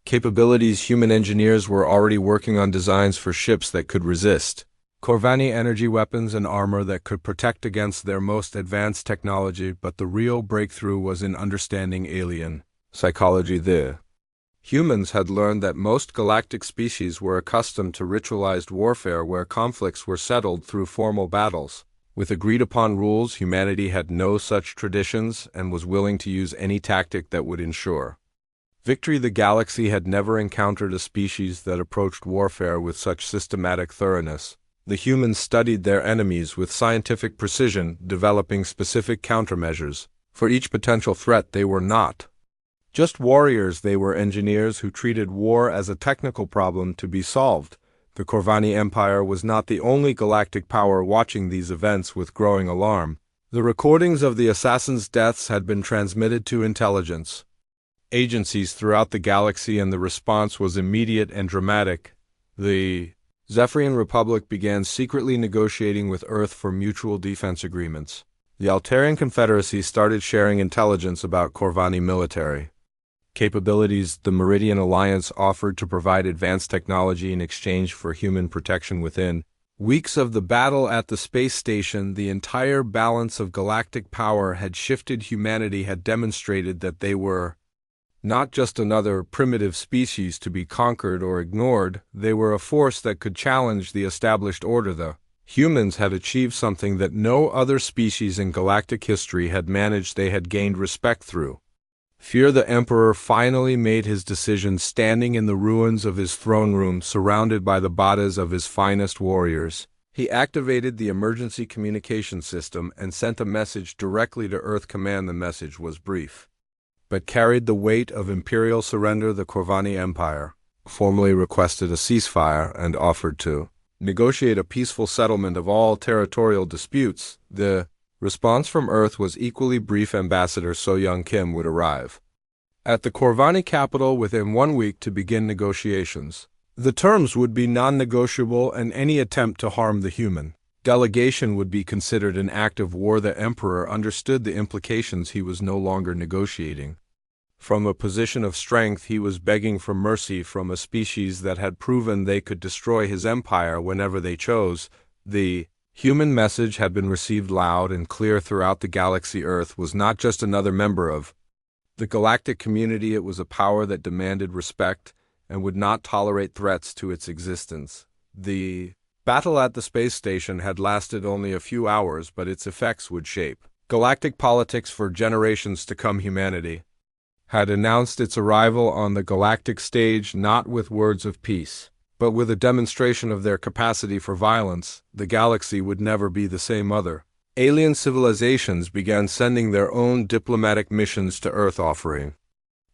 capabilities. Human engineers were already working on designs for ships that could resist Corvani energy weapons and armor that could protect against their most advanced technology, but the real breakthrough was in understanding alien psychology. The humans had learned that most galactic species were accustomed to ritualized warfare where conflicts were settled through formal battles. With agreed-upon rules, humanity had no such traditions and was willing to use any tactic that would ensure victory. The galaxy had never encountered a species that approached warfare with such systematic thoroughness. The humans studied their enemies with scientific precision, developing specific countermeasures for each potential threat. They were not just warriors, they were engineers who treated war as a technical problem to be solved. The Corvani Empire was not the only galactic power watching these events with growing alarm. The recordings of the assassins' deaths had been transmitted to intelligence agencies throughout the galaxy, and the response was immediate and dramatic. The Zephyrian Republic began secretly negotiating with Earth for mutual defense agreements. The Altarian Confederacy started sharing intelligence about Corvani military capabilities. The Meridian Alliance offered to provide advanced technology in exchange for human protection. Within weeks of the battle at the space station, the entire balance of galactic power had shifted. Humanity had demonstrated that they were not just another primitive species to be conquered or ignored, they were a force that could challenge the established order. The humans had achieved something that no other species in galactic history had managed. They had gained respect through fear. The Emperor finally made his decision, standing in the ruins of his throne room, surrounded by the bodies of his finest warriors. He activated the emergency communication system and sent a message directly to Earth Command. The message was brief, but carried the weight of imperial surrender. The Corvani Empire formally requested a ceasefire and offered to negotiate a peaceful settlement of all territorial disputes. The response from Earth was equally brief. Ambassador So-Young Kim would arrive at the Corvani capital within 1 week to begin negotiations. The terms would be non-negotiable, and any attempt to harm the human delegation would be considered an act of war. The Emperor understood the implications. He was no longer negotiating from a position of strength. He was begging for mercy from a species that had proven they could destroy his empire whenever they chose. The human message had been received loud and clear throughout the galaxy. Earth was not just another member of the galactic community, it was a power that demanded respect and would not tolerate threats to its existence. The battle at the space station had lasted only a few hours, but its effects would shape galactic politics for generations to come. Humanity had announced its arrival on the galactic stage not with words of peace, but with a demonstration of their capacity for violence. The galaxy would never be the same. Other alien civilizations began sending their own diplomatic missions to Earth, offering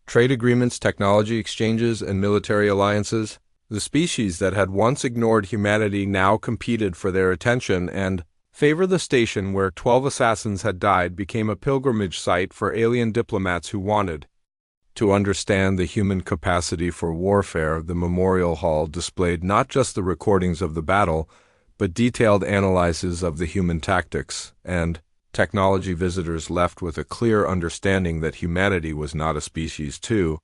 trade agreements, technology exchanges, and military alliances. The species that had once ignored humanity now competed for their attention, and favor. The station where 12 assassins had died became a pilgrimage site for alien diplomats who wanted to understand the human capacity for warfare. The memorial hall displayed not just the recordings of the battle, but detailed analyses of the human tactics and technology. Visitors left with a clear understanding that humanity was not a species to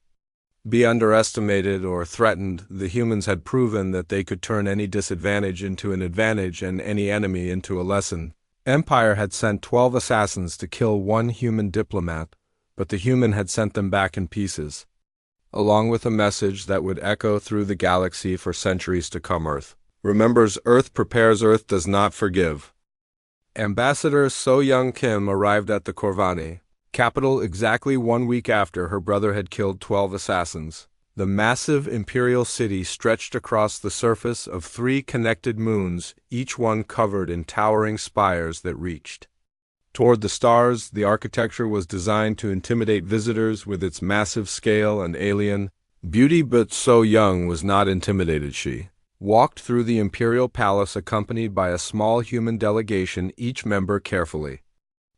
be underestimated or threatened. The humans had proven that they could turn any disadvantage into an advantage and any enemy into a lesson. Empire had sent 12 assassins to kill one human diplomat, but the human had sent them back in pieces. along with a message that would echo through the galaxy for centuries to come. Earth remembers, Earth prepares, Earth does not forgive. Ambassador So Young Kim arrived at the Corvani capital exactly 1 week after her brother had killed 12 assassins. The massive imperial city stretched across the surface of 3 connected moons, each one covered in towering spires that reached toward the stars. The architecture was designed to intimidate visitors with its massive scale and alien beauty, but So Young was not intimidated. She walked through the imperial palace accompanied by a small human delegation, each member carefully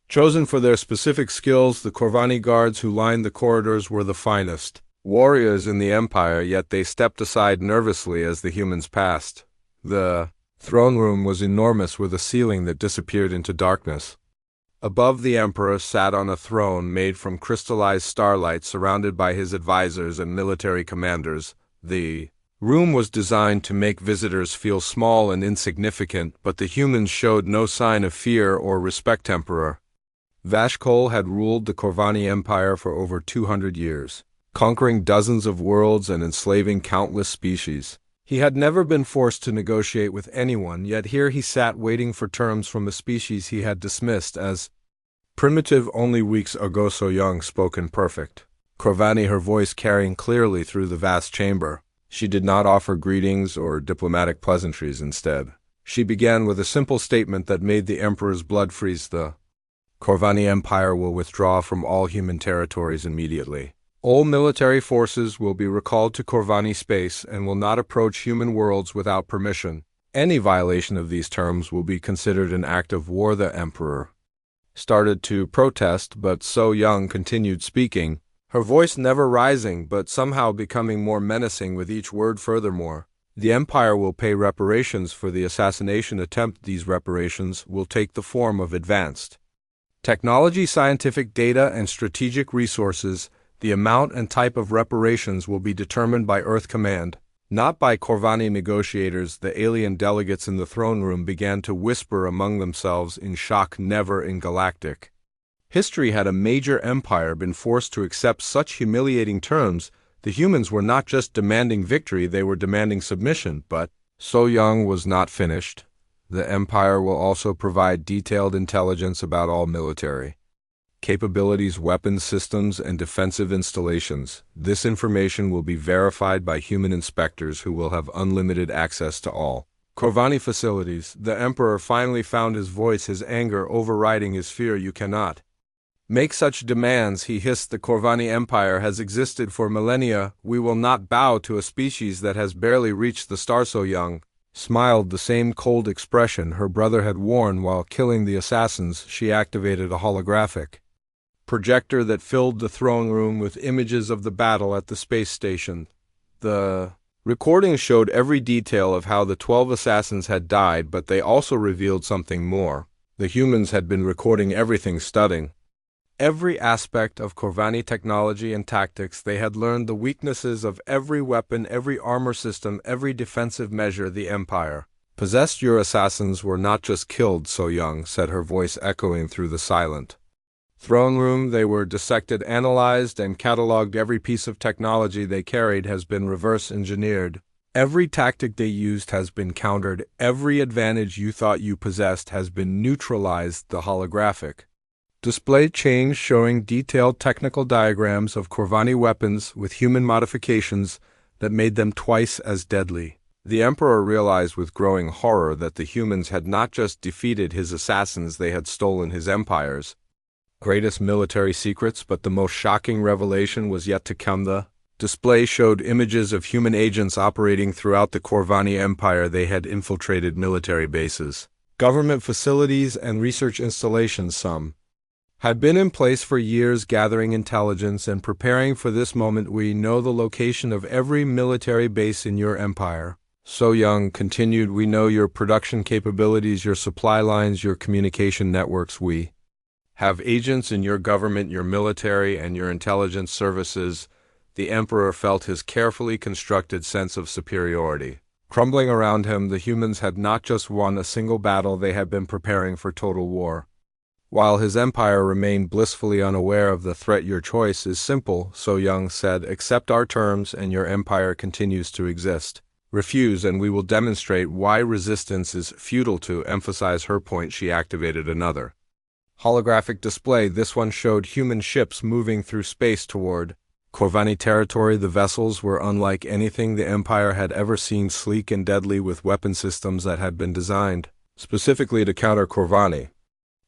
chosen for their specific skills. The Corvani guards who lined the corridors were the finest warriors in the empire, yet they stepped aside nervously as the humans passed. The throne room was enormous, with a ceiling that disappeared into darkness. Above, the emperor sat on a throne made from crystallized starlight, surrounded by his advisors and military commanders. The room was designed to make visitors feel small and insignificant, but the humans showed no sign of fear or respect. Emperor Vashkol had ruled the Corvani Empire for over 200 years, conquering dozens of worlds and enslaving countless species. He had never been forced to negotiate with anyone, yet here he sat waiting for terms from a species he had dismissed as primitive. Only weeks ago So Young spoke in perfect Corvani, her voice carrying clearly through the vast chamber. She did not offer greetings or diplomatic pleasantries. Instead, she began with a simple statement that made the emperor's blood freeze. The Corvani Empire will withdraw from all human territories immediately. All military forces will be recalled to Corvani space and will not approach human worlds without permission. Any violation of these terms will be considered an act of war. The emperor started to protest, but So Young continued speaking, her voice never rising but somehow becoming more menacing with each word. Furthermore, the empire will pay reparations for the assassination attempt. These reparations will take the form of advanced technology, scientific data, and strategic resources. The amount and type of reparations will be determined by Earth Command, not by Corvani negotiators. The alien delegates in the throne room began to whisper among themselves in shock. Never in galactic history had a major empire been forced to accept such humiliating terms. The humans were not just demanding victory, they were demanding submission. But So Young was not finished. The empire will also provide detailed intelligence about all military capabilities, weapons systems, and defensive installations. This information will be verified by human inspectors who will have unlimited access to all Corvani facilities. The emperor finally found his voice, his anger overriding his fear. You cannot make such demands, he hissed. The Corvani Empire has existed for millennia. We will not bow to a species that has barely reached the star. So Young smiled, the same cold expression her brother had worn while killing the assassins. She activated a holographic projector that filled the throne room with images of the battle at the space station. The recordings showed every detail of how the 12 assassins had died, but they also revealed something more. The humans had been recording everything, studying every aspect of Corvani technology and tactics. They had learned the weaknesses of every weapon, every armor system, every defensive measure the Empire possessed. Your assassins were not just killed, So Young said, her voice echoing through the silent throne room. They were dissected, analyzed, and cataloged. Every piece of technology they carried has been reverse engineered. Every tactic they used has been countered. Every advantage you thought you possessed has been neutralized. The holographic display changed, showing detailed technical diagrams of Corvani weapons with human modifications that made them twice as deadly. The emperor realized with growing horror that the humans had not just defeated his assassins, they had stolen his empire's greatest military secrets. But the most shocking revelation was yet to come. The display showed images of human agents operating throughout the Corvani Empire. They had infiltrated military bases, government facilities, and research installations. Some had been in place for years, gathering intelligence and preparing for this moment. We know the location of every military base in your empire. So Young continued, we know your production capabilities, your supply lines, your communication networks. We have agents in your government, your military, and your intelligence services. The emperor felt his carefully constructed sense of superiority crumbling around him. The humans had not just won a single battle, they had been preparing for total war. While his empire remained blissfully unaware of the threat, your choice is simple, So Young said, accept our terms and your empire continues to exist. Refuse and we will demonstrate why resistance is futile. To emphasize her point, she activated another holographic display. This one showed human ships moving through space toward Corvani territory. The vessels were unlike anything the Empire had ever seen, sleek and deadly with weapon systems that had been designed specifically to counter Corvani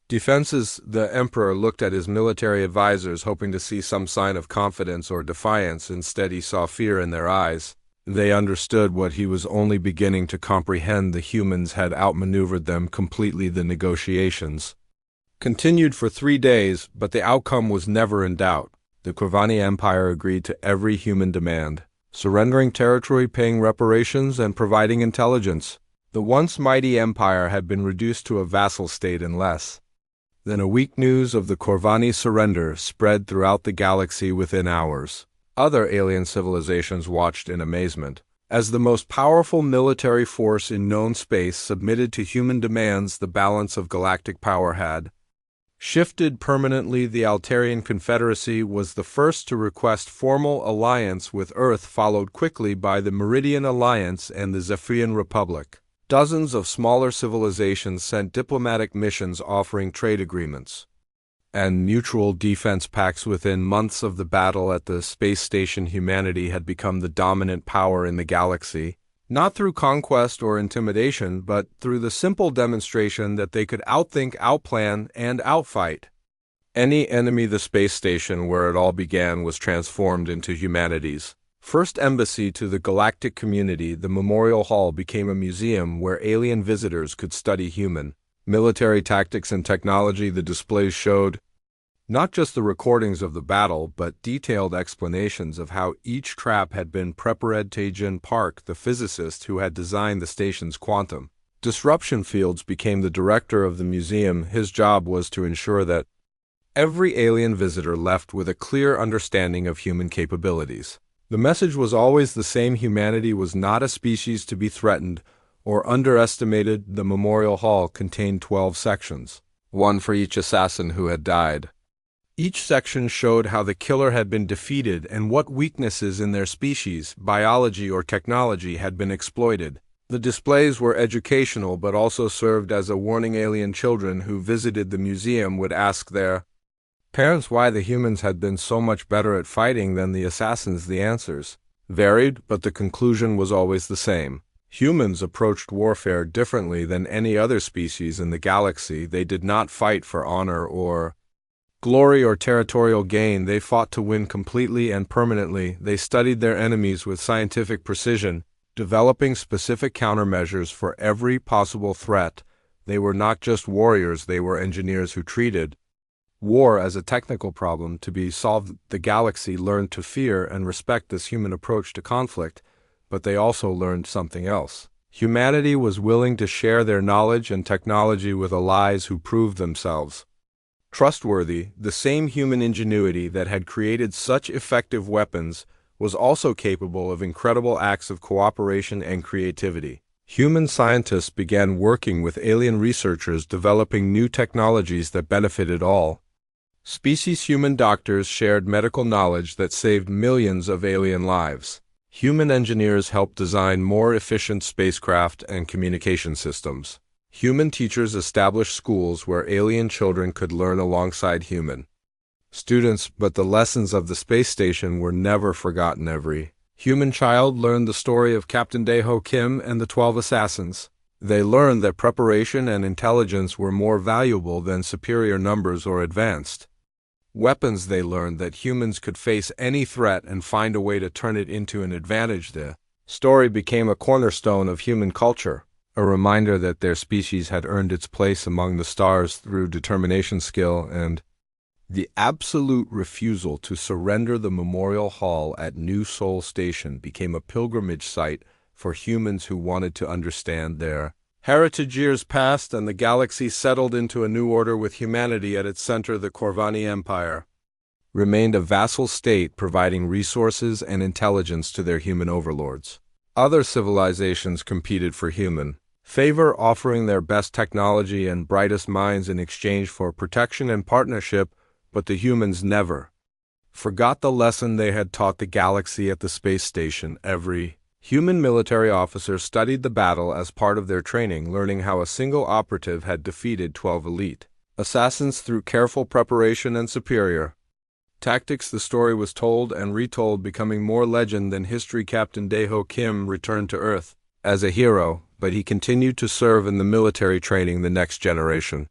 defenses. The Emperor looked at his military advisors, hoping to see some sign of confidence or defiance. Instead, he saw fear in their eyes. They understood what he was only beginning to comprehend. The humans had outmaneuvered them completely. The negotiations continued for 3 days, but the outcome was never in doubt. The Corvani Empire agreed to every human demand, surrendering territory, paying reparations, and providing intelligence. The once mighty empire had been reduced to a vassal state in less than a week. News of the Corvani surrender spread throughout the galaxy within hours. Other alien civilizations watched in amazement. As the most powerful military force in known space submitted to human demands, the balance of galactic power had shifted permanently. The Altarian Confederacy was the first to request formal alliance with Earth, followed quickly by the Meridian Alliance and the Zephyrian Republic. Dozens of smaller civilizations sent diplomatic missions offering trade agreements and mutual defense pacts. Within months of the battle at the space station, humanity had become the dominant power in the galaxy, not through conquest or intimidation, but through the simple demonstration that they could outthink, outplan, and outfight any enemy. The space station where it all began was transformed into humanity's first embassy to the galactic community. The Memorial Hall became a museum where alien visitors could study human military tactics and technology. The displays showed not just the recordings of the battle, but detailed explanations of how each trap had been prepared. Taejin Park, the physicist who had designed the station's quantum disruption fields, became the director of the museum. His job was to ensure that every alien visitor left with a clear understanding of human capabilities. The message was always the same: humanity was not a species to be threatened or underestimated. The Memorial Hall contained 12 sections, one for each assassin who had died. Each section showed how the killer had been defeated and what weaknesses in their species, biology, or technology had been exploited. The displays were educational but also served as a warning. Alien children who visited the museum would ask their parents why the humans had been so much better at fighting than the assassins. The answers varied, but the conclusion was always the same. Humans approached warfare differently than any other species in the galaxy. They did not fight for honor or glory or territorial gain. They fought to win completely and permanently. They studied their enemies with scientific precision, developing specific countermeasures for every possible threat. They were not just warriors, they were engineers who treated war as a technical problem to be solved. The galaxy learned to fear and respect this human approach to conflict, but they also learned something else. Humanity was willing to share their knowledge and technology with allies who proved themselves trustworthy. The same human ingenuity that had created such effective weapons was also capable of incredible acts of cooperation and creativity. Human scientists began working with alien researchers, developing new technologies that benefited all species. Human doctors shared medical knowledge that saved millions of alien lives. Human engineers helped design more efficient spacecraft and communication systems. Human teachers established schools where alien children could learn alongside human students, but the lessons of the space station were never forgotten. Every human child learned the story of Captain Daeho Kim and the 12 assassins. They learned that preparation and intelligence were more valuable than superior numbers or advanced weapons. They learned that humans could face any threat and find a way to turn it into an advantage. The story became a cornerstone of human culture, a reminder that their species had earned its place among the stars through determination, skill, and the absolute refusal to surrender. The Memorial Hall at New Seoul Station became a pilgrimage site for humans who wanted to understand their heritage. Years passed, and the galaxy settled into a new order with humanity at its center. The Corvani Empire remained a vassal state, providing resources and intelligence to their human overlords. Other civilizations competed for human favor offering their best technology and brightest minds in exchange for protection and partnership, but the humans never forgot the lesson they had taught the galaxy at the space station. Every human military officer studied the battle as part of their training, learning how a single operative had defeated 12 elite assassins through careful preparation and superior tactics. The story was told and retold, becoming more legend than history. Captain Daeho Kim returned to Earth as a hero, but he continued to serve in the military, training the next generation.